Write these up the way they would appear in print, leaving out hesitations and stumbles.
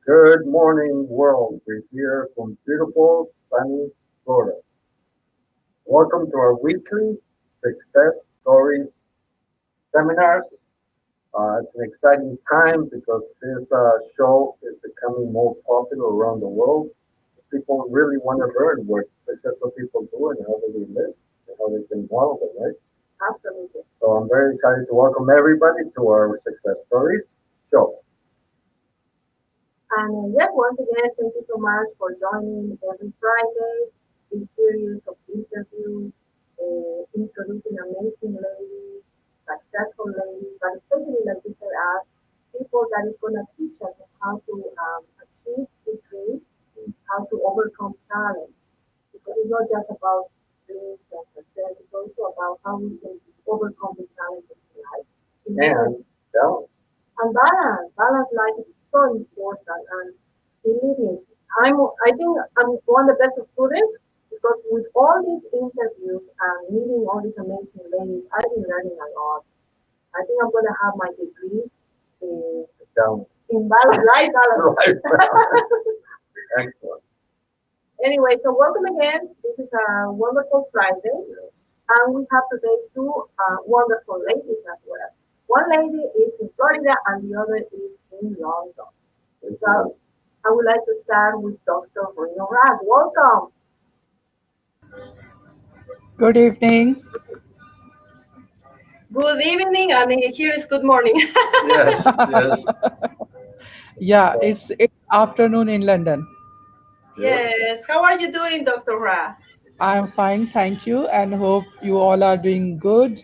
Good morning, world. We're here from beautiful, sunny Florida. Welcome to our weekly success stories seminars. It's an exciting time because this show is becoming more popular around the world. People really want to learn what successful people do and how they live and how they can model it, right? Absolutely. So I'm very excited to welcome everybody to our success stories show. And yes, once again, thank you so much for joining every Friday this series of interviews, introducing amazing ladies, successful ladies, but especially like you said, people that is going to teach us how to achieve the dreams, how to overcome challenge. Because it's not just about dreams and success; it's also about how we can overcome the challenges in life. And balance. And balance life is so important. And believe me, I think I'm one of the best students because with all these interviews and meeting all these amazing ladies, I've been learning a lot. I think I'm gonna have my degree in balance, life balance. Life balance. Excellent. Anyway, so welcome again. This is a wonderful Friday. Yes. And we have today two wonderful ladies as well. One lady is in Florida and the other is in London. So I would like to start with Dr. Reenu Raj. Welcome. Good evening. Good evening, and here is good morning. Yes, yes. Yeah, it's afternoon in London. Yes. How are you doing, Dr. Ra? I am fine, thank you, and hope you all are doing good.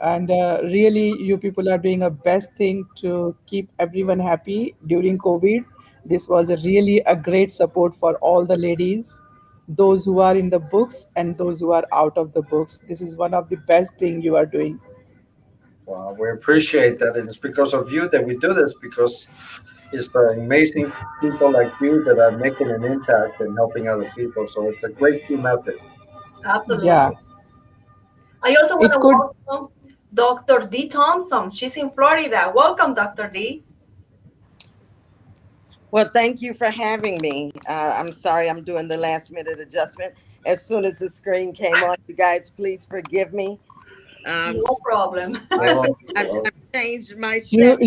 And really, you people are doing a best thing to keep everyone happy during COVID. This was really a great support for all the ladies, those who are in the books and those who are out of the books. This is one of the best thing you are doing. Well, we appreciate that. And it's because of you that we do this because it's the amazing people like you that are making an impact and helping other people. So it's a great team effort. Yeah, Absolutely. I also want it to could. welcome Dr. Dee Thompson. She's in Florida. Welcome, Dr. Dee. Well, thank you for having me. I'm sorry I'm doing the last minute adjustment. As soon as the screen came on, you guys, please forgive me. No problem. I've changed my You set.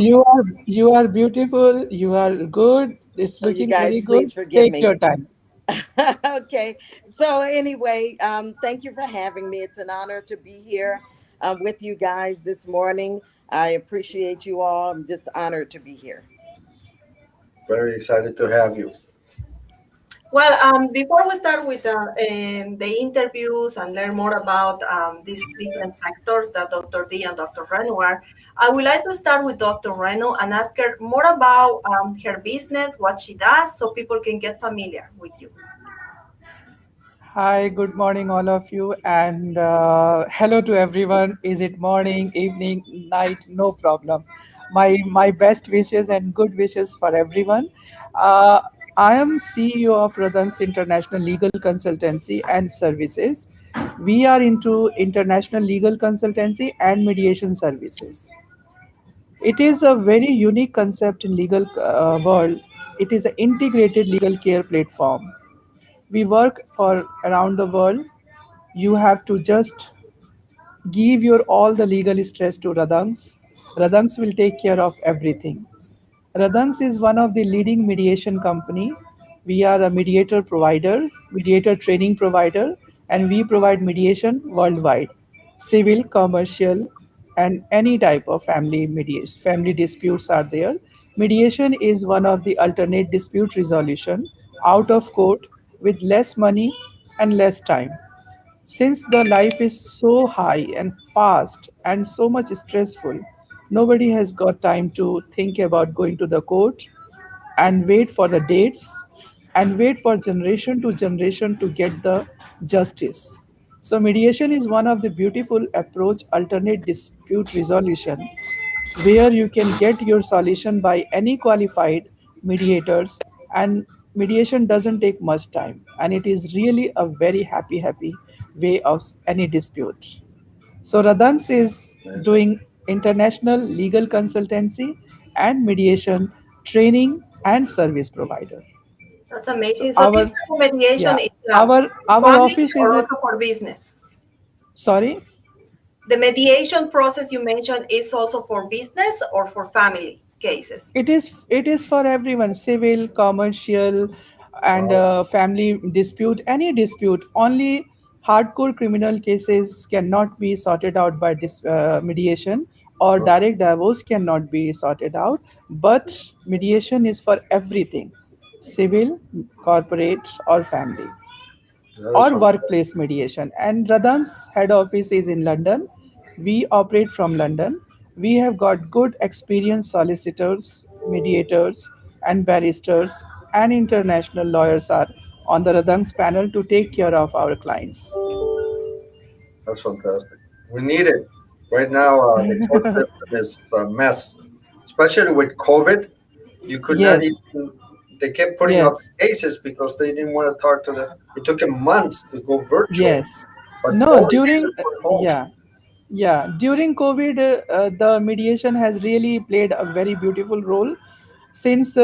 you are beautiful. You are good. It's So you looking very guys, good. please forgive Take me. your time. Okay. So anyway, thank you for having me. It's an honor to be here with you guys this morning. I appreciate you all. I'm just honored to be here. Very excited to have you. Well, before we start with the interviews and learn more about these different sectors that Dr. D and Dr. Renu are, I would like to start with Dr. Renu and ask her more about her business, what she does, so people can get familiar with you. Hi, good morning, all of you, and hello to everyone. Is it morning, evening, night? No problem. My best wishes and good wishes for everyone. Uh, I am CEO of Radhan's International Legal Consultancy and Services. We are into international legal consultancy and mediation services. It is a very unique concept in legal world. It is an integrated legal care platform. We work for around the world. You have to just give your all the legal stress to Radhanks. Radhanks will take care of everything. Radhanks is one of the leading mediation company. We are a mediator provider, mediator training provider, and we provide mediation worldwide, civil, commercial, and any type of family mediation. Family disputes are there. Mediation is one of the alternate dispute resolution out of court with less money and less time. Since the life is so high and fast and so much stressful, nobody has got time to think about going to the court and wait for the dates and wait for generation to generation to get the justice. So mediation is one of the beautiful approach alternate dispute resolution where you can get your solution by any qualified mediators, and mediation doesn't take much time, and it is really a very happy way of any dispute. So Radhans is doing international legal consultancy and mediation training and service provider. That's So amazing. So this our, type of mediation yeah, is for our family office or is, also for business? sorry. The mediation process you mentioned is also for business or for family cases? It is for everyone, civil, commercial, and Wow. family dispute, any dispute. Only hardcore criminal cases cannot be sorted out by mediation, or Oh, direct divorce cannot be sorted out. But mediation is for everything, civil, corporate, or family, that is or fantastic. workplace mediation. And Radhan's head office is in London. We operate from London. We have got good experienced solicitors, mediators, and barristers, and international lawyers are on the Radhan's panel to take care of our clients. That's fantastic. We need it. Right now, the court system is a mess, especially with COVID. You could not Yes, even, they kept putting up yes, cases because they didn't want to talk to them. It took them months to go virtual, yes. but No, all the during, cases were home. yeah, yeah, during COVID, the mediation has really played a very beautiful role, since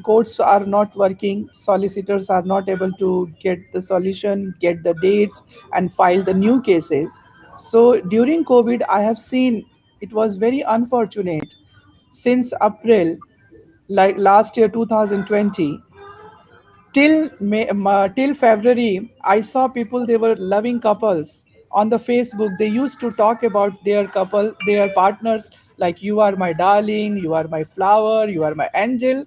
courts are not working, solicitors are not able to get the solution, get the dates, and file the new cases. So during COVID, I have seen it was very unfortunate. Since April, like last year 2020, till February, I saw people, they were loving couples on the Facebook. They used to talk about their couple, their partners, like, you are my darling, you are my flower, you are my angel.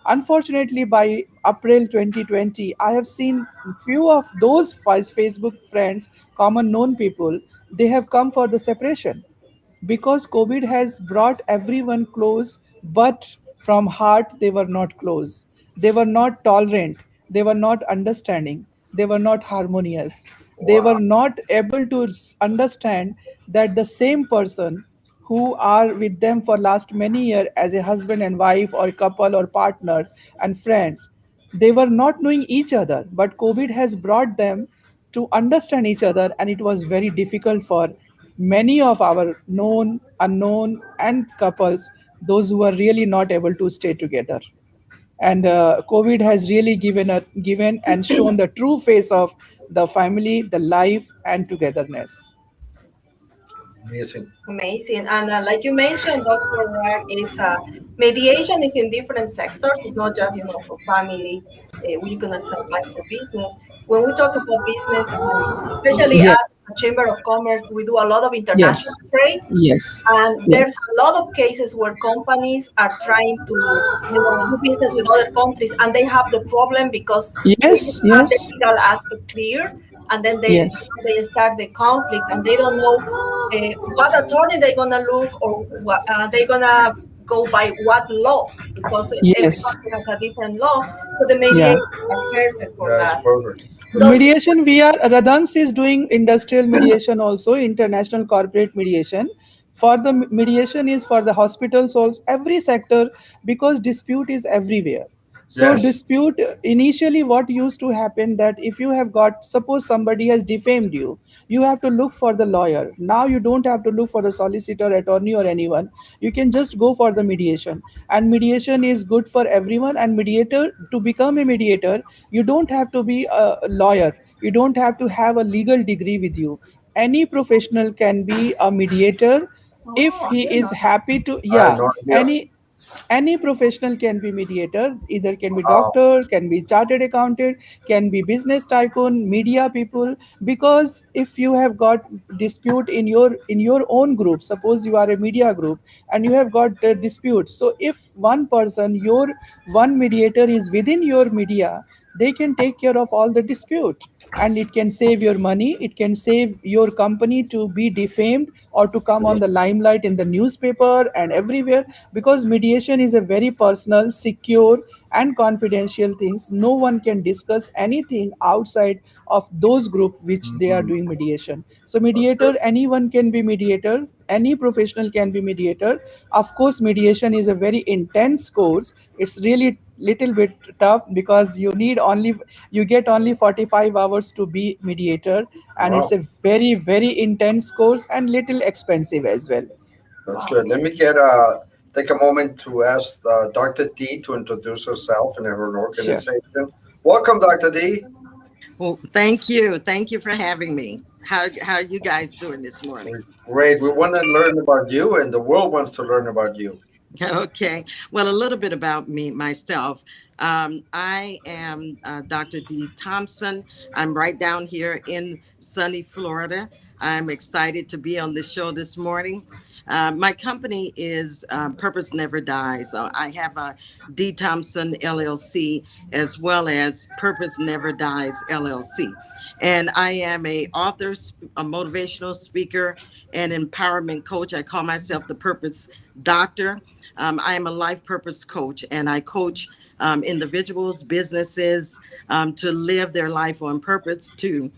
Unfortunately, by April 2020, I have seen few of those Facebook friends, common known people, they have come for the separation, because COVID has brought everyone close, but from heart they were not close. They were not tolerant. They were not understanding. They were not harmonious. They Wow. were not able to understand that the same person who are with them for last many years as a husband and wife, or couple, or partners and friends, they were not knowing each other, but COVID has brought them to understand each other, and it was very difficult for many of our known, unknown, and couples, those who are really not able to stay together. And COVID has really given and shown the true face of the family, the life, and togetherness. Amazing. Amazing. And like you mentioned, Dr. Rag, is mediation is in different sectors. It's not just, for family. We can also apply for business. When we talk about business, especially Yes, as a Chamber of Commerce, we do a lot of yes, international trade. yes, And there's yes, a lot of cases where companies are trying to, do business with other countries, and they have the problem because they yes, don't have the yes, legal aspect clear, and then yes, they start the conflict, and they don't know what attorney they're gonna look, or what they're gonna go by what law, because every yes, country has a different law. So the yeah. mediators are perfect for Yeah, it's that. perfect. Does this, Mediation, we are, Radhans is doing industrial mediation also, international corporate mediation. For the mediation is for the hospitals also, every sector, because dispute is everywhere. So Yes. dispute, initially what used to happen, that if you have got, suppose somebody has defamed you, you have to look for the lawyer. Now you don't have to look for a solicitor, attorney, or anyone. You can just go for the mediation, and mediation is good for everyone. And mediator, to become a mediator, you don't have to be a lawyer, you don't have to have a legal degree with you. Any professional can be a mediator, if oh, I he didn't is know that. happy to. I had Yeah, no idea. any professional can be mediator, either can be Wow. doctor, can be chartered accountant, can be business tycoon, media people. Because if you have got dispute in your own group, suppose you are a media group and you have got a dispute, so if one person, your one mediator is within your media, they can take care of all the dispute, and it can save your money, it can save your company to be defamed or to come on the limelight in the newspaper and everywhere. Because mediation is a very personal, secure, and confidential things. No one can discuss anything outside of those group which they are Mm, doing mediation. So that's good. mediator, anyone can be mediator, any professional can be mediator. Of course, mediation is a very intense course. It's really little bit tough, because you get only 45 hours to be mediator, and it's Wow. a very intense course, and little expensive as well. That's Wow. good. Let me get take a moment to ask Dr. D to introduce herself and her Sure. organization. Welcome, Dr. D. Well, thank you. Thank you for having me. How are you guys doing this morning? Great. We want to learn about you, and the world wants to learn about you. Okay. Well, a little bit about me, myself. I am Dr. Dee Thompson. I'm right down here in sunny Florida. I'm excited to be on the show this morning. My company is Purpose Never Dies. I have a Dee Thompson LLC as well as Purpose Never Dies LLC. And I am a author, a motivational speaker, and empowerment coach. I call myself the Purpose Doctor. I am a life purpose coach, and I coach individuals, businesses to live their life on purpose, to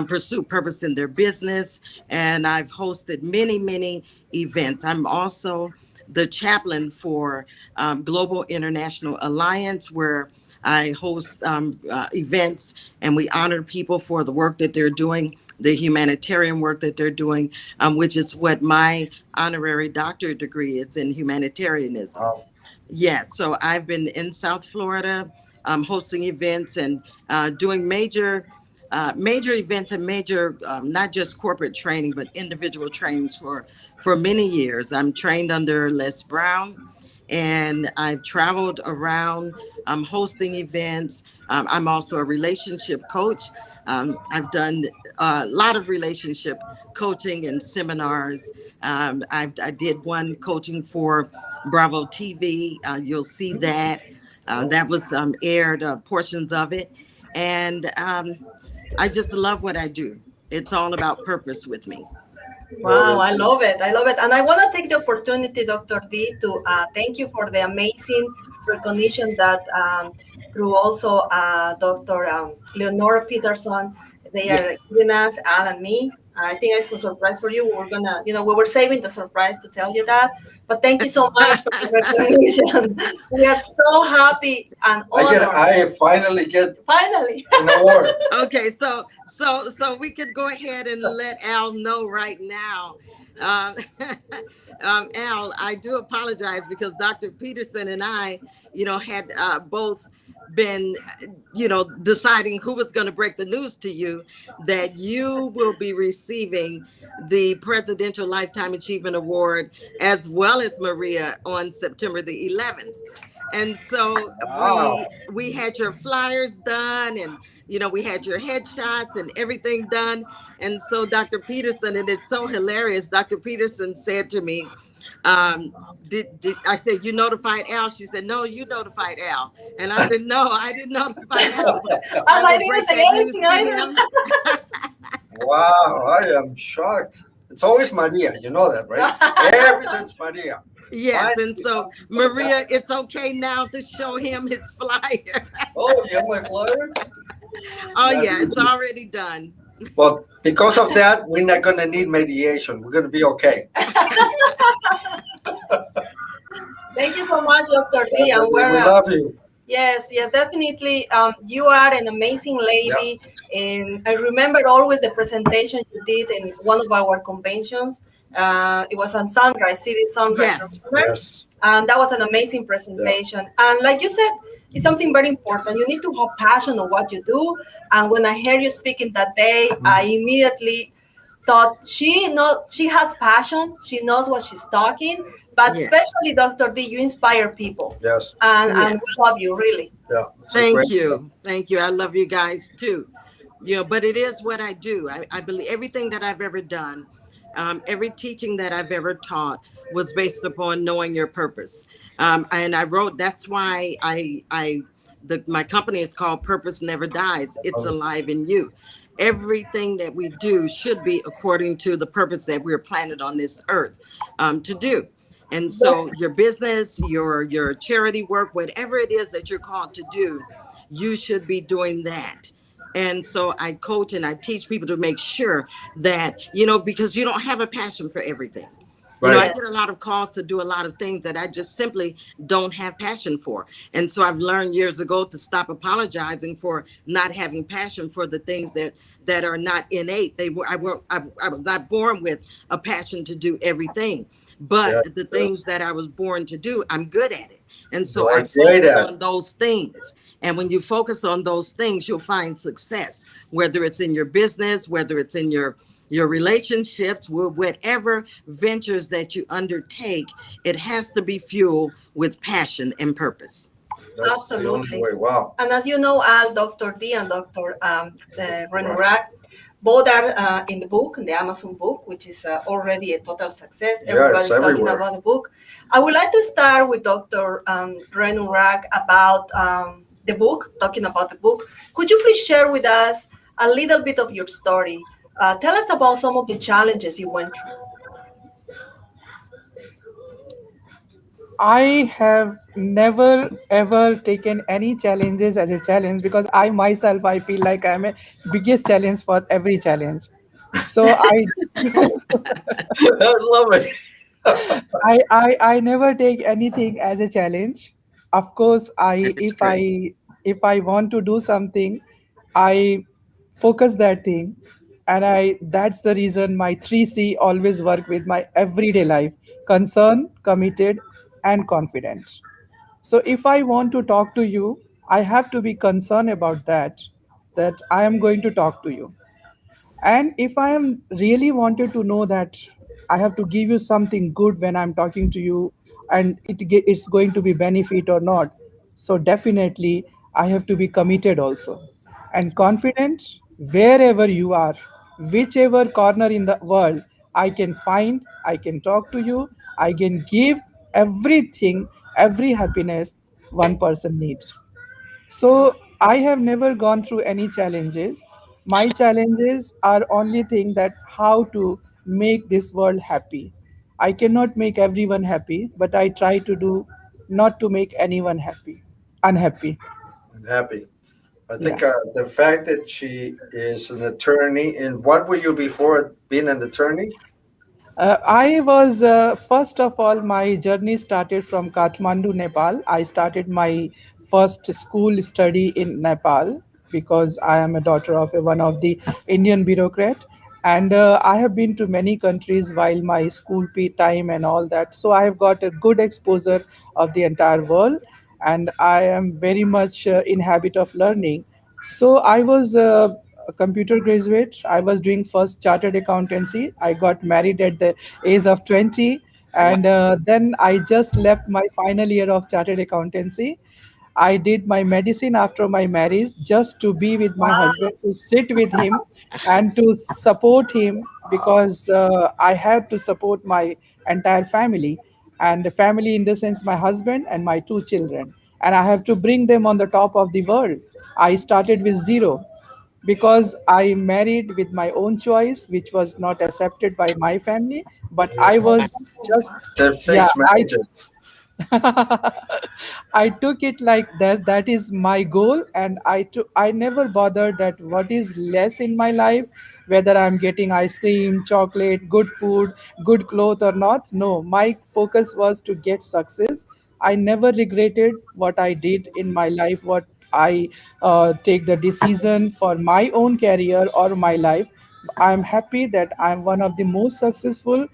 pursue purpose in their business. And I've hosted many, many events. I'm also the chaplain for Global International Alliance, where I host events and we honor people for the work that they're doing, the humanitarian work that they're doing, which is what my honorary doctorate degree is in humanitarianism. Wow. Yes, so I've been in South Florida, hosting events and doing major events and major, not just corporate training, but individual trainings for many years. I'm trained under Les Brown, and I've traveled around hosting events. I'm also a relationship coach. I've done a lot of relationship coaching and seminars. I did one coaching for Bravo TV. You'll see that. That was aired portions of it. And I just love what I do. It's all about purpose with me. Wow, I love it. I love it. And I want to take the opportunity, Dr. D, to thank you for the amazing recognition that through also Dr. Leonora Peterson, they are giving us, Al and me. I think it's a surprise for you. We're going to, we were saving the surprise to tell you that. But thank you so much for the recognition. We are so happy and honored. I finally get Finally. an award. Okay, so we could go ahead and let Al know right now. Um, Al, I do apologize because Dr. Peterson and I, had both been, deciding who was going to break the news to you that you will be receiving the Presidential Lifetime Achievement Award as well as Maria on September the 11th. And so Wow. we had your flyers done, and we had your headshots and everything done. And so Dr. Peterson, and it's so hilarious, Dr. Peterson said to me, did I said, you notified Al? She said, no, you notified Al. And I said, no, I didn't notify Al, but I will break that news to him. Wow, I am shocked. It's always Maria, you know that, right? Everything's Maria. Yes, and so Maria, it's okay now to show him his flyer. Oh, you have my flyer? Oh yeah, it's already done. Well, because of that, we're not going to need mediation. We're going to be okay. Thank you so much, Dr. D. And We love you. Yes, definitely. You are an amazing lady. And I remember always the presentation you did in one of our conventions. It was on Sunrise, City Sunrise. Yes. And that was an amazing presentation. And like you said, it's something very important. You need to have passion on what you do. And when I heard you speaking that day, I immediately thought she has passion. She knows what she's talking. But especially, Dr. D, you inspire people. Yes. And we love you, really. Yeah. Thank you. Thank you. I love you guys too. But it is what I do. I believe everything that I've ever done, every teaching that I've ever taught was based upon knowing your purpose. And I wrote, that's why my company is called Purpose Never Dies. It's alive in you. Everything that we do should be according to the purpose that we're planted on this earth to do. And so your business, your charity work, whatever it is that you're called to do, you should be doing that. And so I coach and I teach people to make sure that, because you don't have a passion for everything. Right. I get a lot of calls to do a lot of things that I just simply don't have passion for. And so I've learned years ago to stop apologizing for not having passion for the things that are not innate. I was not born with a passion to do everything. Yeah, but the yes. things that I was born to do, I'm good at it. And You so I are great focus at it. on those things. And when you focus on those things, you'll find success, whether it's in your business, whether it's in your relationships, whatever ventures that you undertake, it has to be fueled with passion and purpose. That's the only Absolutely. way. Wow. And as you know, Al, Dr. D and Dr. Renu Raj, both are in the book, in the Amazon book, which is already a total success. Yeah, it's Everybody's talking everywhere. about the book. I would like to start with Dr. Renu Raj about the book, talking about the book. Could you please share with us a little bit of your story? Tell us about some of the challenges you went through. I have never ever taken any challenges as a challenge because I myself I feel like I'm a biggest challenge for every challenge. So I love it. I never take anything as a challenge. Of course, That's great. if I want to do something, I focus that thing, and I that's the reason my 3C always work with my everyday life: concern, committed, and confident. So if I want to talk to you, I have to be concerned about that I am going to talk to you. And if I am really wanted to know that I have to give you something good when I'm talking to you, and it's going to be benefit or not, so definitely I have to be committed also, and confident. Wherever you are, whichever corner in the world I can find, I can talk to you, I can give everything, every happiness one person needs. So I have never gone through any challenges. My challenges are only thing that how to make this world happy. I cannot make everyone happy, but I try to do not to make anyone happy, unhappy. I'm happy. I Yeah. think the fact that she is an attorney, and what were you before being an attorney? I was, first of all, my journey started from Kathmandu, Nepal. I started my first school study in Nepal because I am a daughter of one of the Indian bureaucrat. And I have been to many countries while my school time and all that. So I have got a good exposure of the entire world, and I am very much in habit of learning. So I was a computer graduate. I was doing first chartered accountancy. I got married at the age of 20, Wow. and then I just left my final year of chartered accountancy. I did my medicine after my marriage just to be with my Wow. husband, to sit with him and to support him because I had to support my entire family, and the family in the sense my husband and my two children, and I have to bring them on the top of the world. I started with zero because I married with my own choice, which was not accepted by my family. But Yeah, I Wow. was just, they're yeah, fixed marriages. I took it like that. That is my goal, and I never bothered that what is less in my life, whether I'm getting ice cream, chocolate, good food, good clothes or not. No, my focus was to get success. I never regretted what I did in my life, what I take the decision for my own career or my life. I'm happy that I'm one of the most successful,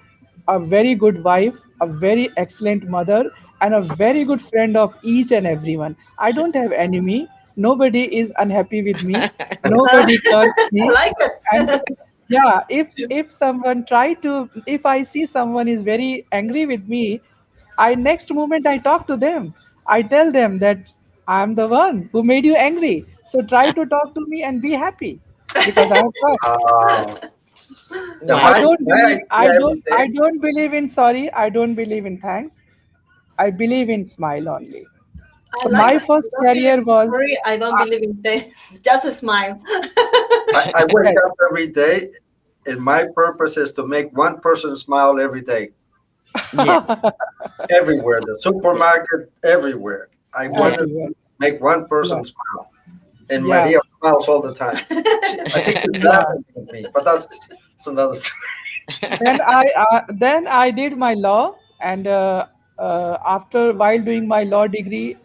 a very good wife, a very excellent mother, and a very good friend of each and everyone. I don't have enemy. Nobody is unhappy with me. Nobody cursed I me. like And it. yeah, if someone try to, if I see someone is very angry with me, I next moment I talk to them. I tell them that I'm the one who made you angry. So try to talk to me and be happy because I have tried. Uh, yeah, I Wow. don't my believe idea every I day. don't believe in sorry. I don't believe in thanks. I believe in smile only. I So like my that. I first don't believe career in was sorry. I don't believe in things. Just a smile. I wake yes. up every day, and my purpose is to make one person smile every day, Yeah. everywhere, the supermarket, everywhere. I want to Everyone. make one Yeah. person smile. And Yeah. Maria smiles all the time. I think she's Yeah. laughing at me, but that's another story. Then I did my law, and after while doing my law degree,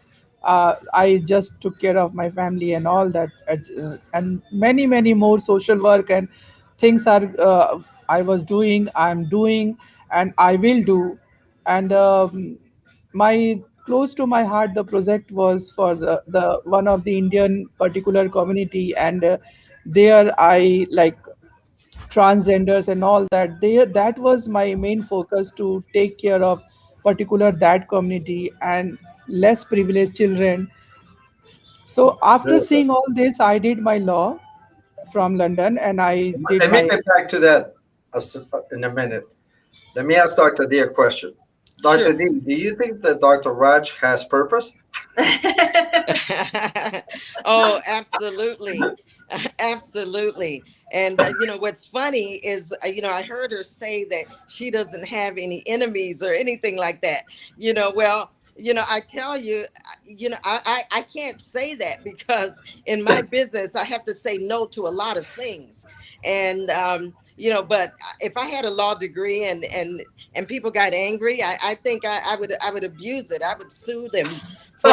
I just took care of my family and all that, and many more social work and things are I was doing, I'm doing, and I will do. And my close to my heart, the project was for the one of the Indian particular community, and there I like transgenders and all that. There, that was my main focus, to take care of particular that community and less privileged children. So after Beautiful. seeing all this, I did my law from London, and I did Let me my get back to that in a minute. Let me ask Dr. D a question. Dr. Sure. D, do you think that Dr. Raj has purpose? Oh, absolutely. Absolutely. And, what's funny is, I heard her say that she doesn't have any enemies or anything like that. Well, I tell you, I can't say that because in my business, I have to say no to a lot of things. And, but if I had a law degree and people got angry, I think I would abuse it. I would sue them for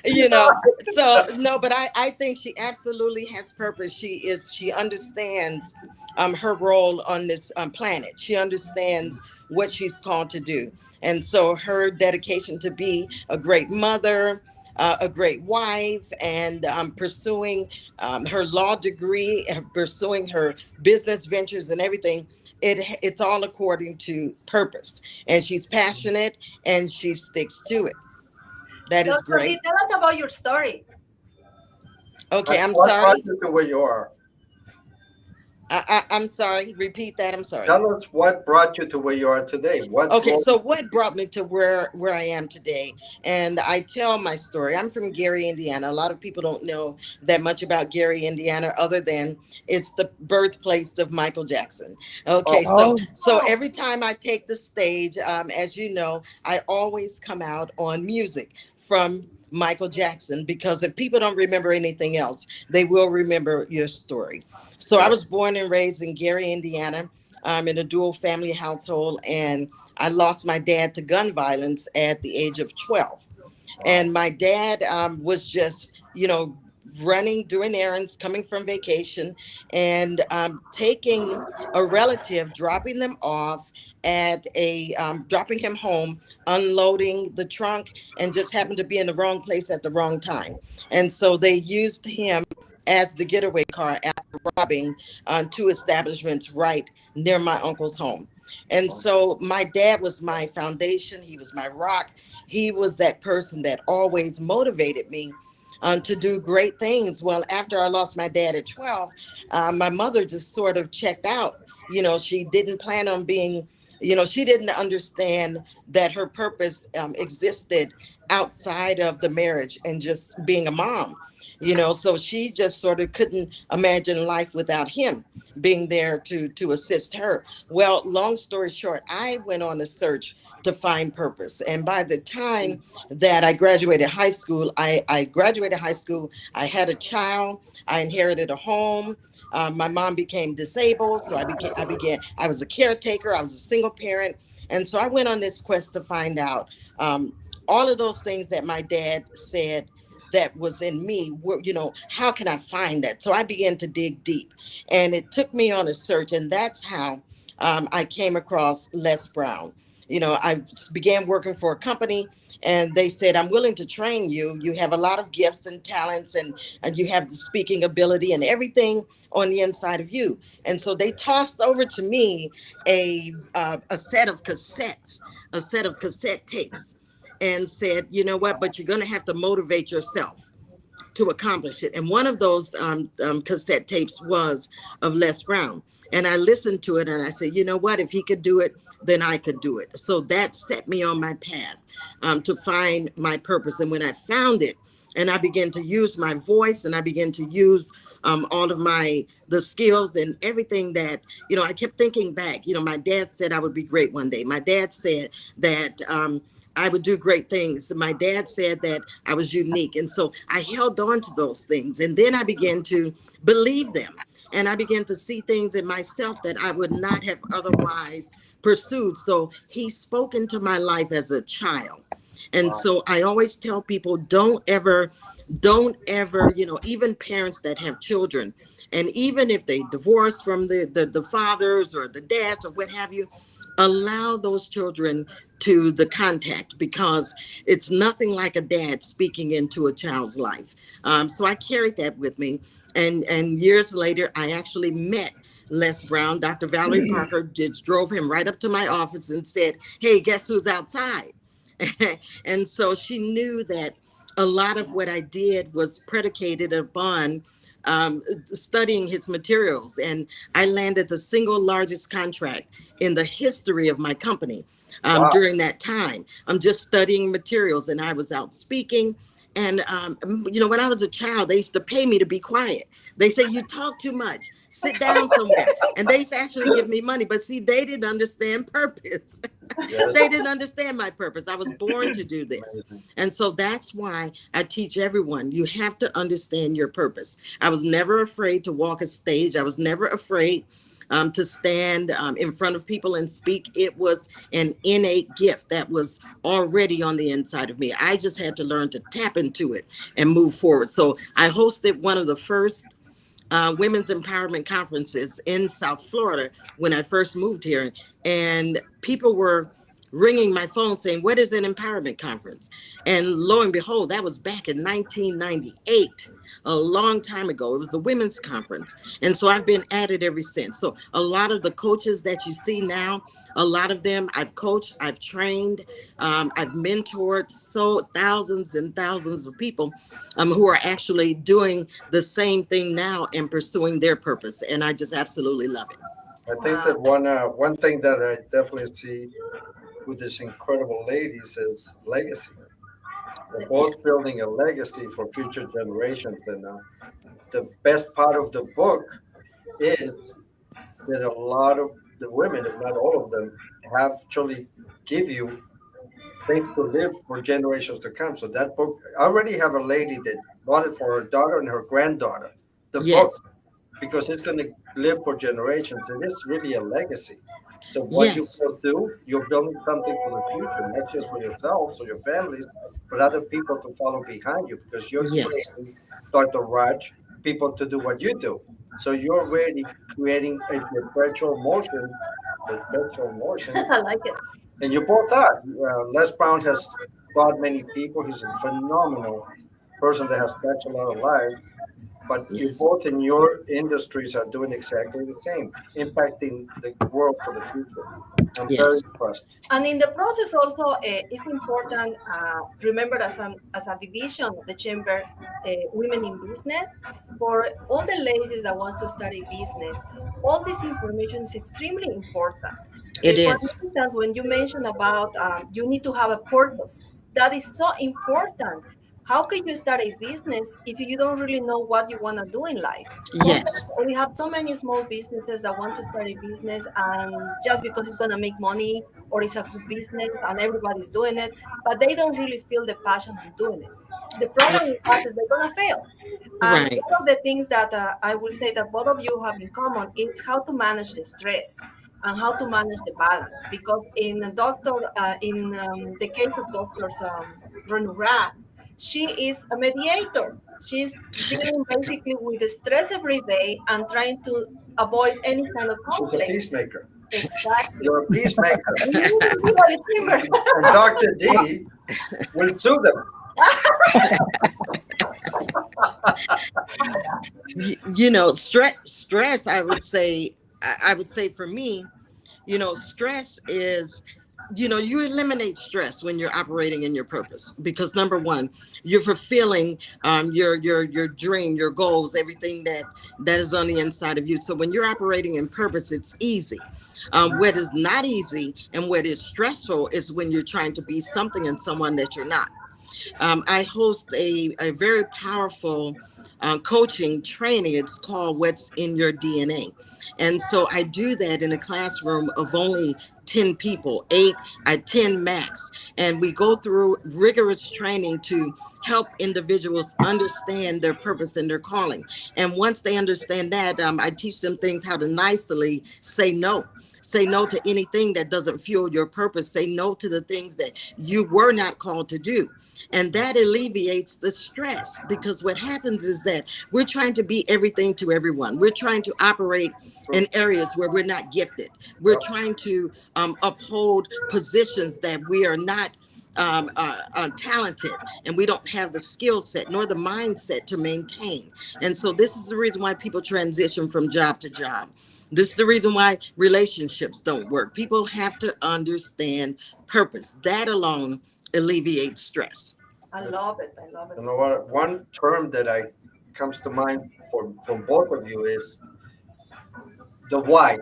you know so no, but I think she absolutely has purpose. She understands her role on this planet. She understands what she's called to do, and so her dedication to be a great mother, a great wife, and pursuing her law degree, pursuing her business ventures and everything, it's all according to purpose, and she's passionate and she sticks to it. That is Dr. D, great. tell us about your story. Okay, I'm What brought sorry. you to where you are? I'm sorry. Repeat that. I'm sorry. Tell us what brought you to where you are today. What Okay, drove so what brought me to where I am today? And I tell my story. I'm from Gary, Indiana. A lot of people don't know that much about Gary, Indiana, other than it's the birthplace of Michael Jackson. Okay, Oh, so oh so Oh, every time I take the stage, as you know, I always come out on music from Michael Jackson, because if people don't remember anything else, they will remember your story. So I yeah. was born and raised in Gary, Indiana, in a dual family household, and I lost my dad to gun violence at the age of 12. Wow. And my dad was just, running, doing errands, coming from vacation, and taking a relative, dropping them off at dropping him home, unloading the trunk, and just happened to be in the wrong place at the wrong time. And so they used him as the getaway car after robbing two establishments right near my uncle's home. And Wow. so my dad was my foundation. He was my rock. He was that person that always motivated me to do great things. Well, after I lost my dad at 12, my mother just sort of checked out. She didn't plan on being, she didn't understand that her purpose existed outside of the marriage and just being a mom. So she just sort of couldn't imagine life without him being there to assist her. Well, long story short, I went on a search to find purpose. And by the time that I graduated high school, I had a child, I inherited a home. My mom became disabled, so I was a caretaker, I was a single parent. And so I went on this quest to find out all of those things that my dad said that was in me. How can I find that? So I began to dig deep, and it took me on a search, and that's how I came across Les Brown. I began working for a company, and they said, I'm willing to train you. You have a lot of gifts and talents, and you have the speaking ability and everything on the inside of you. And so they tossed over to me a set of cassettes, a set of cassette tapes, and said, you know what, but you're going to have to motivate yourself to accomplish it. And one of those cassette tapes was of Les Brown. And I listened to it and I said, you know what, if he could do it, then I could do it. So that set me on my path to find my purpose. And when I found it, and I began to use my voice, and I began to use all of the skills and everything that, I kept thinking back. My dad said I would be great one day. My dad said that I would do great things. My dad said that I was unique. And so I held on to those things. And then I began to believe them. And I began to see things in myself that I would not have otherwise pursued. So he spoke into my life as a child. And Wow. so I always tell people, don't ever, even parents that have children, And even if they divorce from the fathers or the dads or what have you, allow those children to the contact, because it's nothing like a dad speaking into a child's life. So I carried that with me. And years later, I actually met Les Brown. Dr. Valerie Parker just drove him right up to my office and said, "Hey, guess who's outside?" And so she knew that a lot of what I did was predicated upon studying his materials. And I landed the single largest contract in the history of my company Wow. during that time. I'm just studying materials, and I was out speaking. And, when I was a child, they used to pay me to be quiet. They say, "You talk too much, sit down somewhere." And they used to actually give me money. But see, they didn't understand purpose. Yes. They didn't understand my purpose. I was born to do this. And so that's why I teach everyone, you have to understand your purpose. I was never afraid to walk a stage. I was never afraid to stand in front of people and speak. It was an innate gift that was already on the inside of me. I just had to learn to tap into it and move forward. So I hosted one of the first women's empowerment conferences in South Florida when I first moved here. And people were ringing my phone saying, "What is an empowerment conference?" And lo and behold, that was back in 1998, a long time ago. It was a women's conference. And so I've been at it ever since. So a lot of the coaches that you see now, a lot of them I've coached, I've trained, I've mentored so thousands and thousands of people who are actually doing the same thing now and pursuing their purpose. And I just absolutely love it. I think that one thing that I definitely see with these incredible ladies is legacy. They're both building a legacy for future generations. And the best part of the book is that a lot of the women, if not all of them, have actually give you things to live for generations to come. So that book, I already have a lady that bought it for her daughter and her granddaughter. The book, Yes, because it's going to live for generations. It is really a legacy. So what you yes, will do, you're building something for the future, not just for yourselves or your families, but other people to follow behind you, because you're yes, training Dr. Raj people to do what you do. So you're already creating a perpetual motion, I like it. and you both are. Les Brown has taught many people. He's a phenomenal person that has touched a lot of lives. But you yes, both in your industries are doing exactly the same, impacting the world for the future. I'm very yes, impressed. And in the process also, it's important, remember as a division of the chamber, Women in Business, for all the ladies that wants to study business, all this information is extremely important. it For is. instance, when you mentioned about you need to have a purpose, that is so important. How can you start a business if you don't really know what you want to do in life? Yes, Sometimes we have so many small businesses that want to start a business, and just because it's going to make money or it's a good business and everybody's doing it, but they don't really feel the passion of doing it. The problem with that is they're going to fail. And right. one of the things that I will say that both of you have in common is how to manage the stress and how to manage the balance. Because in a doctor, in the case of doctors Renu Raj, she is a mediator. She's dealing basically with the stress every day and trying to avoid any kind of She's a conflict. peacemaker. Exactly. You're a peacemaker. We need to be like a chamber. And Dr. D will sue them. Stress, I would say for me, stress is, you eliminate stress when you're operating in your purpose, because number one, you're fulfilling your dream, your goals, everything that is on the inside of you. So when you're operating in purpose, it's easy. What is not easy and what is stressful is when you're trying to be something and someone that you're not. I host a very powerful coaching training. It's called What's in Your DNA. And so I do that in a classroom of only 10 people, 8 at 10 max. And we go through rigorous training to help individuals understand their purpose and their calling. And once they understand that, I teach them things how to nicely say no. Say no to anything that doesn't fuel your purpose. Say no to the things that you were not called to do. And that alleviates the stress, because what happens is that we're trying to be everything to everyone. We're trying to operate in areas where we're not gifted. We're Yep. trying to uphold positions that we are not talented, and we don't have the skill set nor the mindset to maintain. And so this is the reason why people transition from job to job. This is the reason why relationships don't work. People have to understand purpose. That alone alleviates stress. I love it. I love it. You know what? One term that I comes to mind from both of you is the why.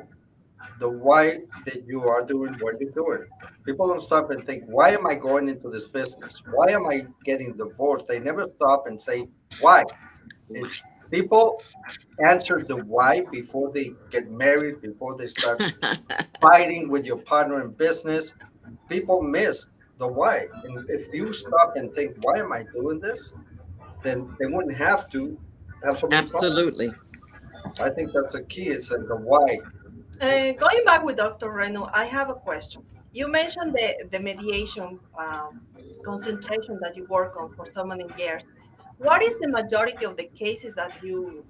The why that you are doing what you're doing. People don't stop and think, why am I going into this business? Why am I getting divorced? They never stop and say why. If people answer the why before they get married, before they start fighting with your partner in business, people miss the why. And if you stop and think, why am I doing this? Then they wouldn't have to have so many problems. Absolutely. I think that's a key. It's the why. Going back with Dr. Renu, I have a question. You mentioned the mediation concentration that you work on for so many years. What is the majority of the cases that you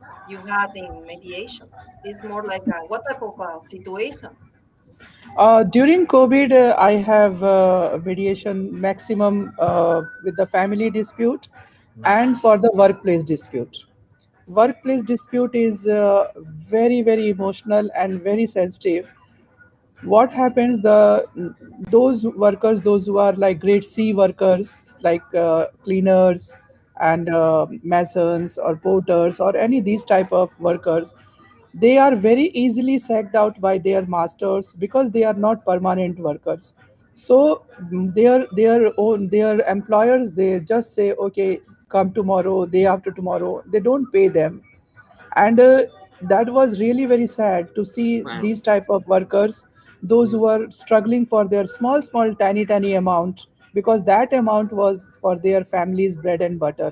had in mediation? It's more like what type of situations? During COVID, I have mediation maximum with the family dispute and for the workplace dispute. Workplace dispute is very, very emotional and very sensitive. What happens, those workers, those who are like grade C workers, like cleaners and masons or porters or any these type of workers, they are very easily sacked out by their masters because they are not permanent workers. So their employers, they just say, okay, come tomorrow, day after tomorrow. They don't pay them. And that was really very sad to see Wow. these type of workers, those who are struggling for their small small tiny tiny amount, because that amount was for their family's bread and butter.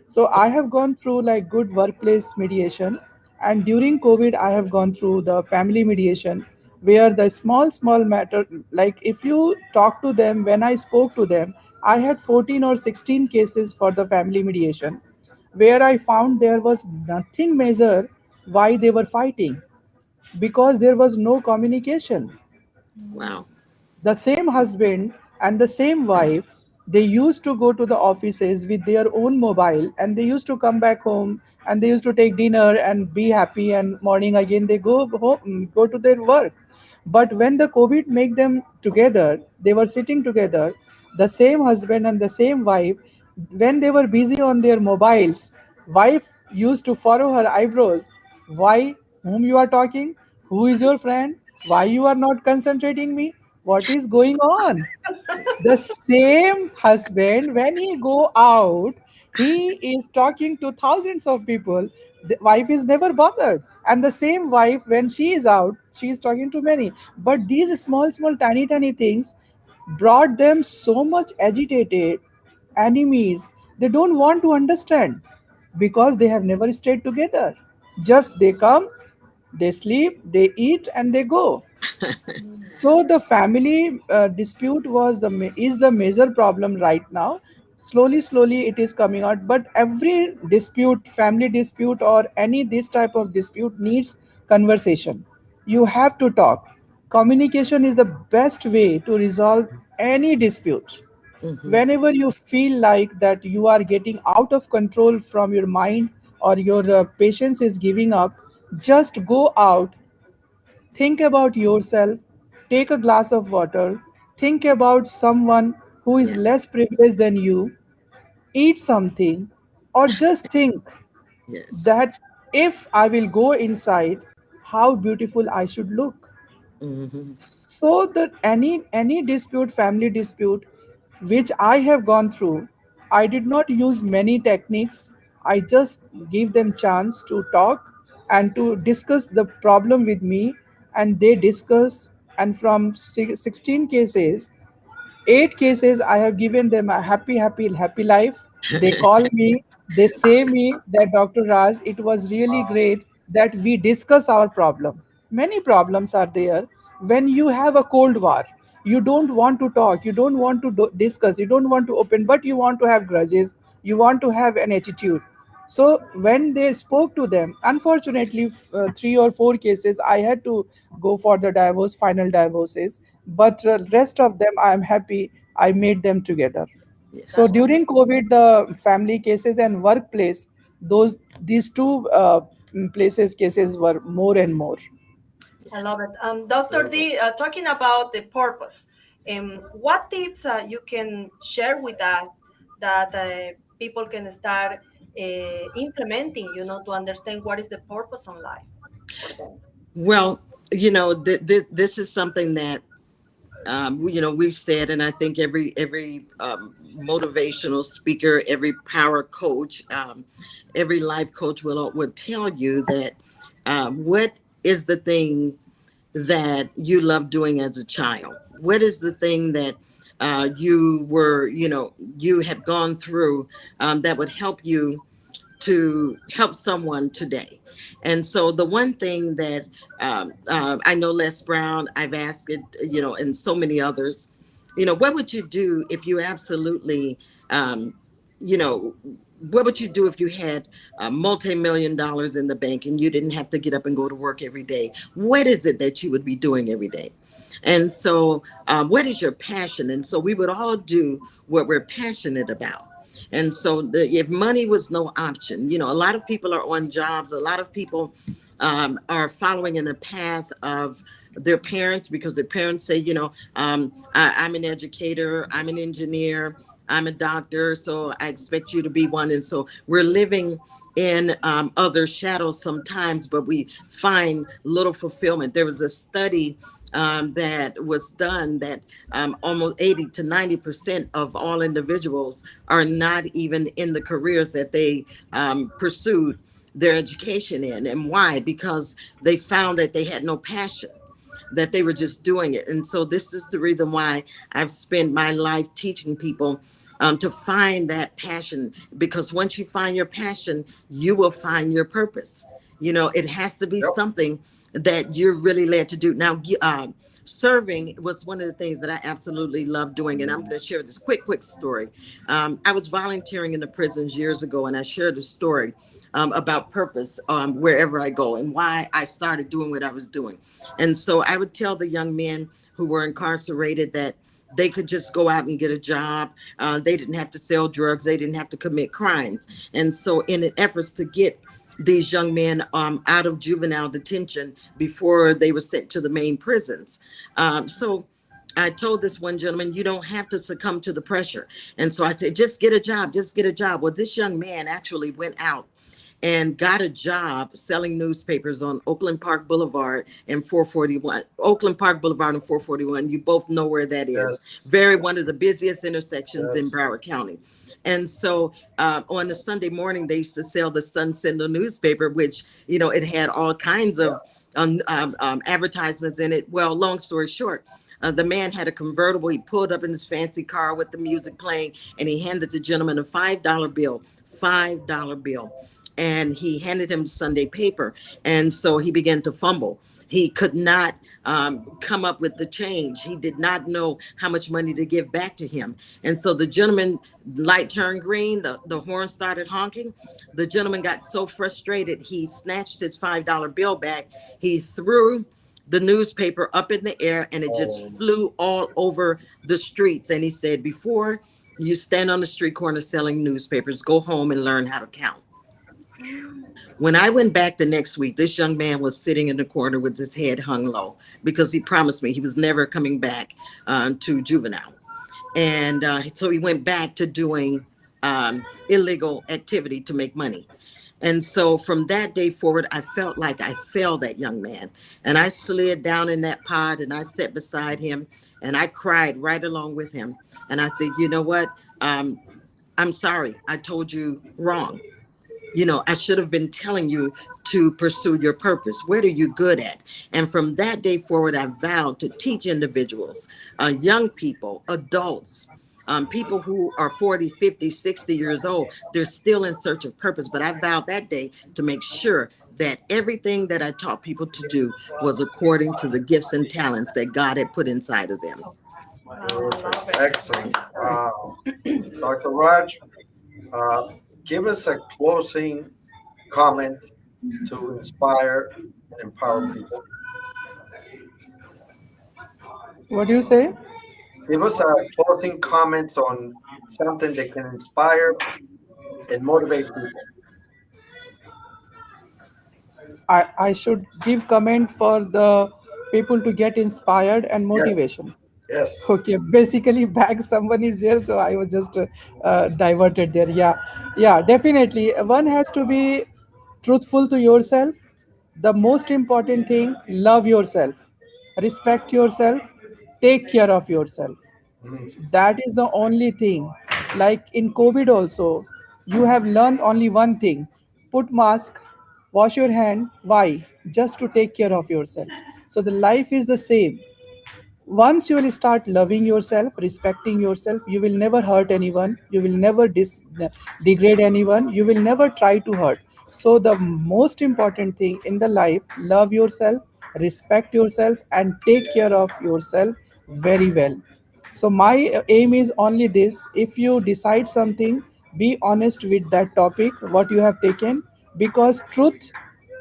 So I have gone through like good workplace mediation, and during COVID I have gone through the family mediation, where the small small matter, like if you talk to them, when I spoke to them, I had 14 or 16 cases for the family mediation, where I found there was nothing major why they were fighting, because there was no communication. Wow. The same husband and the same wife, they used to go to the offices with their own mobile, and they used to come back home, and they used to take dinner and be happy, and morning again they go home, go to their work. But when the COVID make them together, they were sitting together, the same husband and the same wife, when they were busy on their mobiles, wife used to furrow her eyebrows. Why? Whom you are talking? Who is your friend? Why you are not concentrating me? What is going on? The same husband, when he go out, he is talking to thousands of people. The wife is never bothered. And the same wife, when she is out, she is talking to many. But these small, small, tiny, tiny things brought them so much agitated, enemies. They don't want to understand because they have never stayed together. Just they come, they sleep, they eat, and they go. So the family dispute is the major problem right now. Slowly, slowly, it is coming out. But every dispute, family dispute, or any this type of dispute needs conversation. You have to talk. Communication is the best way to resolve any dispute. Hmm. Whenever you feel like that you are getting out of control from your mind, or your patience is giving up, just go out. Think about yourself, take a glass of water, think about someone who is Yeah. less privileged than you, eat something, or just think Yes. that if I will go inside, how beautiful I should look. Hmm. So that any dispute, family dispute, which I have gone through, I did not use many techniques. I just give them chance to talk and to discuss the problem with me, and they discuss. And from 16 cases, 8 cases I have given them a happy life. They call me, they say me that Dr. Raj, it was really great that we discuss our problem. Many problems are there, When you have a cold war, you don't want to talk, you don't want to discuss, you don't want to open, but you want to have grudges, you want to have an attitude. So when they spoke to them, unfortunately, 3 or 4 cases I had to go for the divorce, final divorces, but rest of them I am happy I made them together. So Yes. That's during COVID, the family cases and workplace, these two places cases were more and more. I Yes. love it. Dr. Beautiful. D, talking about the purpose, what tips you can share with us that people can start implementing, to understand what is the purpose on life for them? Well, this is something that we've said, and I think every motivational speaker, every power coach, every life coach will tell you that what is the thing that you love doing as a child? What is the thing that you have gone through that would help you to help someone today? And so the one thing that I know Les Brown, I've asked it, and so many others, what would you do if you absolutely, um, you know, what would you do if you had multi-million dollars in the bank and you didn't have to get up and go to work every day? What is it that you would be doing every day? And so, what is your passion? And so we would all do what we're passionate about. And so if money was no option, a lot of people are on jobs. A lot of people are following in the path of their parents because their parents say, I'm an educator, I'm an engineer, I'm a doctor, so I expect you to be one. And so we're living in other shadows sometimes, but we find little fulfillment. There was a study that was done that almost 80 to 90% of all individuals are not even in the careers that they pursued their education in. And why? Because they found that they had no passion, that they were just doing it. And so this is the reason why I've spent my life teaching people to find that passion, because once you find your passion, you will find your purpose. It has to be Yep. something that you're really led to do. Now, serving was one of the things that I absolutely love doing. And I'm going to share this quick story. I was volunteering in the prisons years ago, and I shared a story about purpose wherever I go and why I started doing what I was doing. And so I would tell the young men who were incarcerated that they could just go out and get a job. They didn't have to sell drugs. They didn't have to commit crimes. And so in an efforts to get these young men out of juvenile detention before they were sent to the main prisons. So I told this one gentleman, you don't have to succumb to the pressure. And so I said, just get a job, just get a job. Well, this young man actually went out and got a job selling newspapers on Oakland Park Boulevard and 441. Oakland Park Boulevard and 441. You both know where that is. Yes. Very one of the busiest intersections in Yes. Broward County. And so on a Sunday morning, they used to sell the Sun Sentinel newspaper, which, it had all kinds Yeah. of advertisements in it. Well, long story short, the man had a convertible. He pulled up in his fancy car with the music playing, and he handed the gentleman a $5 bill, $5 bill. And he handed him the Sunday paper. And so he began to fumble. He could not come up with the change. He did not know how much money to give back to him. And so the gentleman, light turned green, the horn started honking. The gentleman got so frustrated, he snatched his $5 bill back. He threw the newspaper up in the air, and it just Oh, flew all over the streets. And he said, before you stand on the street corner selling newspapers, go home and learn how to count. When I went back the next week, this young man was sitting in the corner with his head hung low because he promised me he was never coming back to juvenile. And so he went back to doing illegal activity to make money. And so from that day forward, I felt like I failed that young man. And I slid down in that pod and I sat beside him and I cried right along with him. And I said, you know what? I'm sorry. I told you wrong. I should have been telling you to pursue your purpose. What are you good at? And from that day forward, I vowed to teach individuals, young people, adults, People who are 40, 50, 60 years old, they're still in search of purpose. But I vowed that day to make sure that everything that I taught people to do was according to the gifts and talents that God had put inside of them. I Perfect. love it. Excellent. Nice story. Dr. Raj, uh, give us a closing comment to inspire and empower people. What do you say? Give us a closing comment on something that can inspire and motivate people. I should give comment for the people to get inspired and Yes, motivation. yes, Okay, basically back someone is there, so I was just diverted there. Yeah, yeah, definitely. One has to be truthful to yourself. The most important thing, love yourself, respect yourself, take care of yourself. mhm, That is the only thing. Like in COVID also, you have learned only one thing: put mask, wash your hand. Why? Just to take care of yourself. So the life is the same. Once you will start loving yourself, respecting yourself, you will never hurt anyone, you will never degrade anyone, you will never try to hurt. So the most important thing in the life, love yourself, respect yourself, and take care of yourself very well. So my aim is only this: if you decide something, be honest with that topic what you have taken, because truth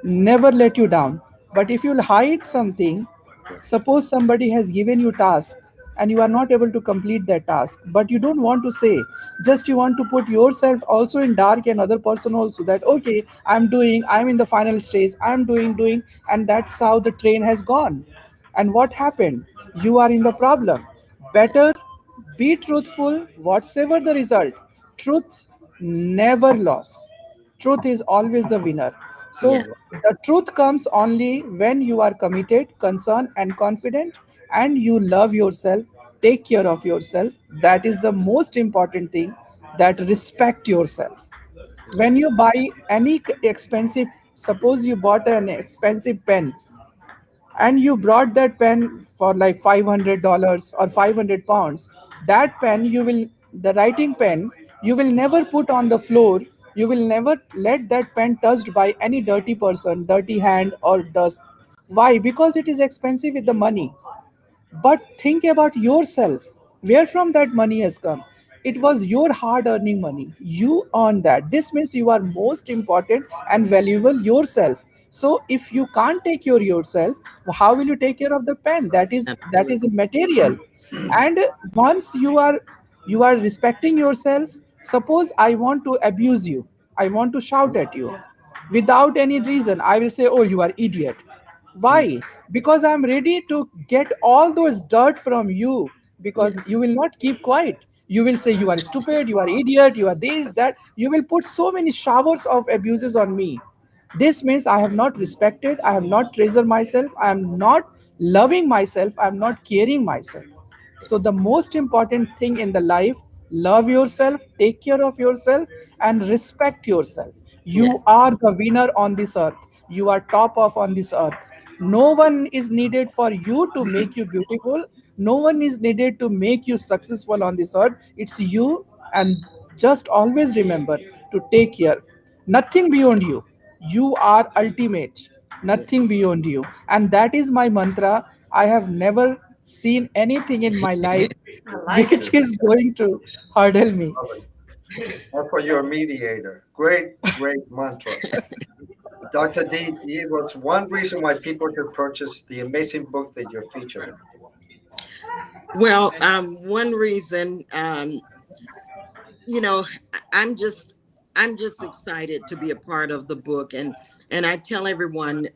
never let you down. But if you'll hide something, Yes. suppose somebody has given you task and you are not able to complete that task, but you don't want to say, just you want to put yourself also in dark and other person also, that okay, I'm in the final stage, I'm doing, and that's how the train has gone. And what happened? You are in the problem. Better be truthful, whatsoever the result. Truth never loss. Truth is always the winner. Yes. So the truth comes only when you are committed, concerned, and confident, and you love yourself, take care of yourself. That is the most important thing. That respect yourself. When Yes. you buy any expensive, suppose you bought an expensive pen, and you brought that pen for like $500 or £500, that pen you will, the writing pen, you will never put on the floor, you will never let that pen touched by any dirty person, dirty hand or dust. Why? Because it is expensive with the money. But think about yourself. Where from that money has come? It was your hard earning money. You earned that. This means you are most important and valuable yourself. So if you can't take care of yourself, how will you take care of the pen? That is Absolutely. immaterial. And once you are respecting yourself, suppose I want to abuse you, I want to shout at you without any reason, I will say, oh, you are idiot. Mm. Why? Because I'm ready to get all those dirt from you, Yes. because you will not keep quiet. You will say you are stupid, you are idiot, you are this, that. You will put so many showers of abuses on me. This means I have not respected, I have not treasured myself, I am not loving myself, I am not caring myself. So the Yes. most important thing in the life, love yourself, take care of yourself, and respect yourself. You Yes. are the winner on this earth. You are top of on this earth. No one is needed for you to make you beautiful. No one is needed to make you successful on this earth. It's you. And just always remember to take care. Nothing beyond you. You are ultimate. Yes. Nothing beyond you. And that is my mantra. I have never seen anything in my life I like it. which is going to hurdle me. love it. That's why you're a mediator. Great, great mantra. Dr. D, it was one reason why people should purchase the amazing book that you're featuring. Well, one reason, you know, I'm just excited to be a part of the book, and I tell everyone,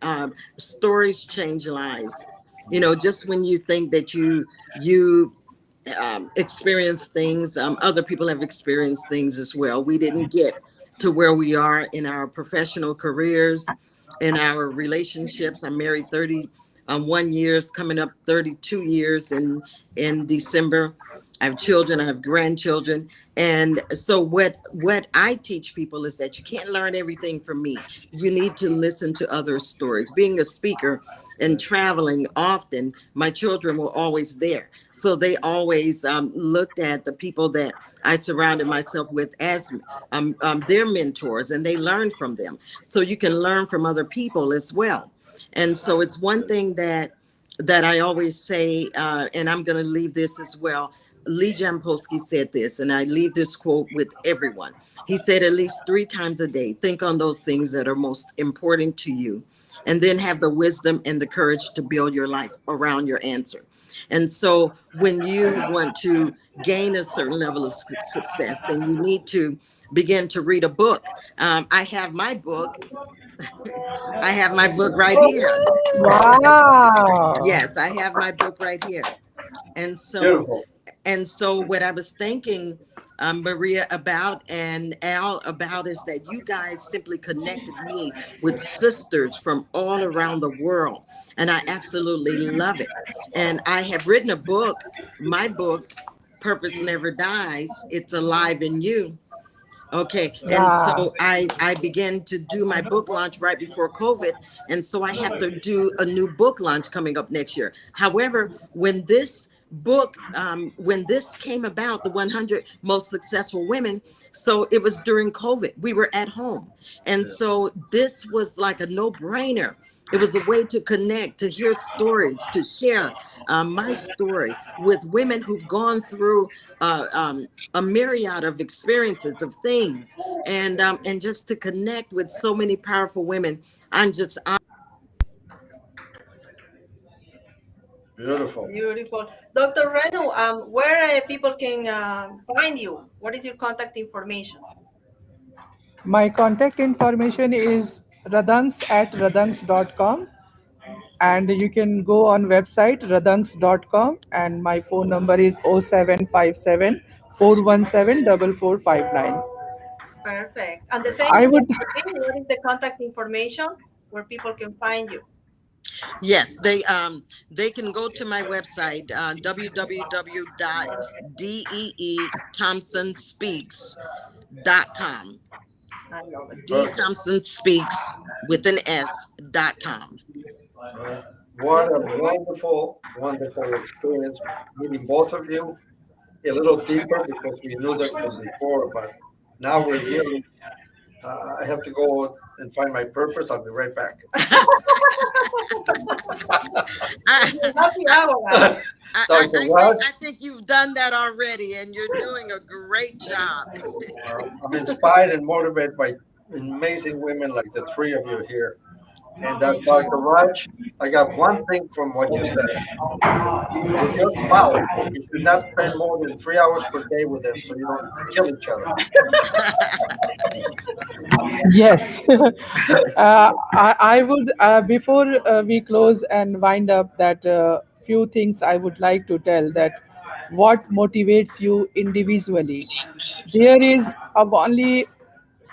stories change lives. Just when you think that you experience things, other people have experienced things as well. We didn't get to where we are in our professional careers, in our relationships. I'm married 31 years, coming up 32 years in December. I have children, I have grandchildren. And so what I teach people is that you can't learn everything from me. You need to listen to other stories. Being a speaker and traveling often, my children were always there. So they always looked at the people that I surrounded myself with as their mentors, and they learned from them. So you can learn from other people as well. And so it's one thing that I always say, and I'm going to leave this as well. Lee Jampolsky said this, and I leave this quote with everyone. He said, at least 3 times a day, think on those things that are most important to you, and then have the wisdom and the courage to build your life around your answer. And so when you want to gain a certain level of success, then you need to begin to read a book. I have my book. I have my book right here. Wow. Yes, I have my book right here. And so, Beautiful. and so what I was thinking, Maria, about and Al about is that you guys simply connected me with sisters from all around the world. And I absolutely love it. And I have written a book, my book, Purpose Never Dies. It's alive in you. Okay. And so Yeah. I began to do my book launch right before COVID. And so I have to do a new book launch coming up next year. However, when this book, when this came about, the 100 most successful women, so it was during COVID. We were at home. And so this was like a no-brainer. It was a way to connect, to hear stories, to share my story with women who've gone through a myriad of experiences of things, and just to connect with so many powerful women. I'm Beautiful. Beautiful. Dr. Renu, where people can find you? What is your contact information? My contact information is radhangs@radhangs.com, and you can go on website radhangs.com, and my phone number is 0757 417 4459. Perfect. And the same I with would Dr. D, what is the contact information where people can find you? Yes, they can go to my website, www.deethompsonspeaks.com. I love it. D Perfect. Thompson Speaks with an S.com. What a wonderful, wonderful experience meeting both of you a little deeper because we knew them from before, but now we're really. I have to go and find my purpose. I'll be right back. I, Happy I, hour. Dr. Raj, I think you've done that already, and you're doing a great job. I'm inspired and motivated by amazing women like the three of you here. And Dr. Raj, I got one thing from what you said. With your spouse, you should not spend more than 3 hours per day with them so you don't kill each other. Yes. I would, before we close and wind up, that few things I would like to tell, that what motivates you individually. There is only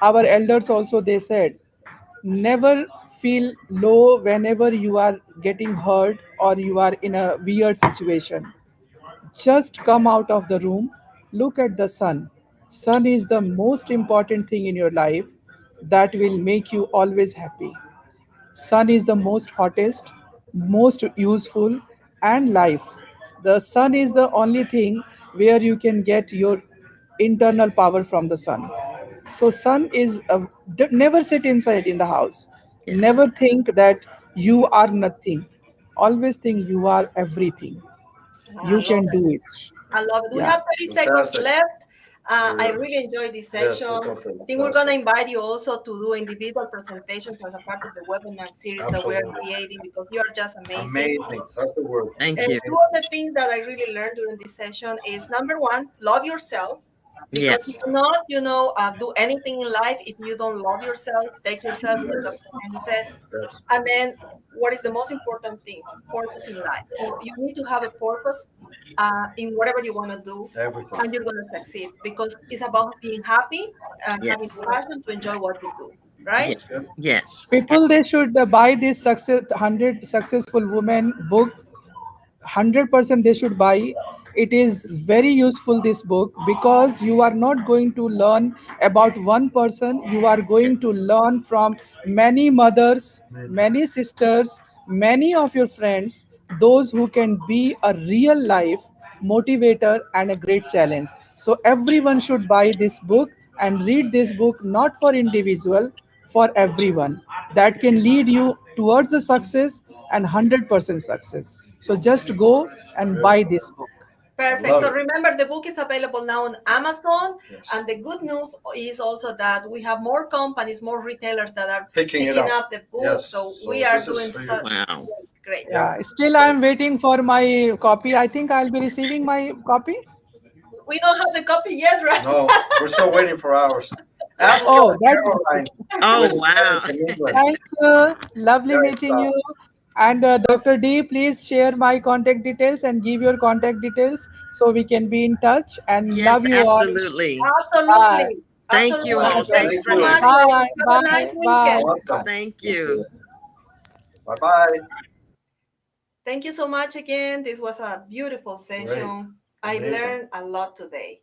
our elders also, they said, never feel low whenever you are getting hurt or you are in a weird situation. Just come out of the room, look at the sun. Sun is the most important thing in your life that will make you always happy. Sun is the most hottest, most useful, and life. The sun is the only thing where you can get your internal power from the sun. So sun is never sit inside in the house. Yes, Never think that you are nothing. Always think you are everything. I You love can it. do it. I love it. We Yeah. have 30 seconds Fantastic. left. I Yeah. really enjoyed this Yes, session. let's go to I think we're going to fantastic. invite you also to do individual presentations as a part of the webinar series that we are Absolutely. creating, because you are just amazing. Amazing. That's the word. thank And you. two of the things that I really learned during this session is, number one, love yourself. Because you Yes, cannot, do anything in life if you don't love yourself, take yourself, like Dr. Henry said. Yes. And then, what is the most important thing? Purpose in life. So you need to have a purpose in whatever you want to do, Everything. and you're going to succeed, because it's about being happy and having yes, passion to enjoy what you do, right? yes, That's good. yes, People, they should buy this success 100 successful women book. 100% they should buy. It is very useful, this book, because you are not going to learn about one person. You are yes, going to learn from many mothers, Amazing. many sisters, many of your friends, those who can be a real life motivator and a great challenge. So everyone should buy this book and read this book, not for individual, for everyone. That can lead you towards the success and 100% success. So just go and buy Beautiful. this book. I Perfect. love So it. remember, the book is available now on Amazon. Yes. And the good news is also that we have more companies, more retailers that are Picking it picking up. up the book. Yes. So So we are this is doing such huge. Wow. great. Yeah. Yeah, still I'm waiting for my copy. I think I'll be receiving my copy. We don't have the copy yet, right? No, we're still waiting for ours. Ask Oh, that's Caroline Oh, with the wow. from England. Thank you. Lovely Guys, meeting you. And Dr. D, please share my contact details and give your contact details so we can be in touch. And Yes, love you all. absolutely. Bye. Absolutely. Thank you Absolutely. right. all. And thank you Thanks Thank so for you. much, joining. Renu. Bye. Have a nice Bye. Bye. weekend. Bye. Awesome. Thank You you. too. Bye bye. Thank you so much again. This was a beautiful Great. session. I Amazing. learned a lot today.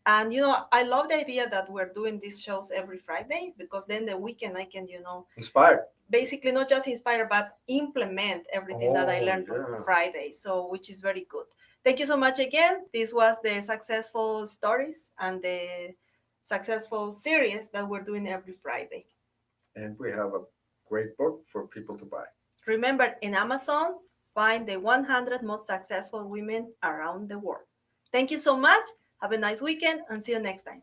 And I love the idea that we're doing these shows every Friday, because then the weekend I can, Inspired. basically not just inspire but implement everything that I Oh, learned yeah. on Friday. So which is very good. Thank you so much again. This was the successful stories and the successful series that we're doing every Friday. And we have a great book for people to buy. Remember, in Amazon, find the 100 most successful women around the world. Thank you so much. Have a nice weekend and see you next time.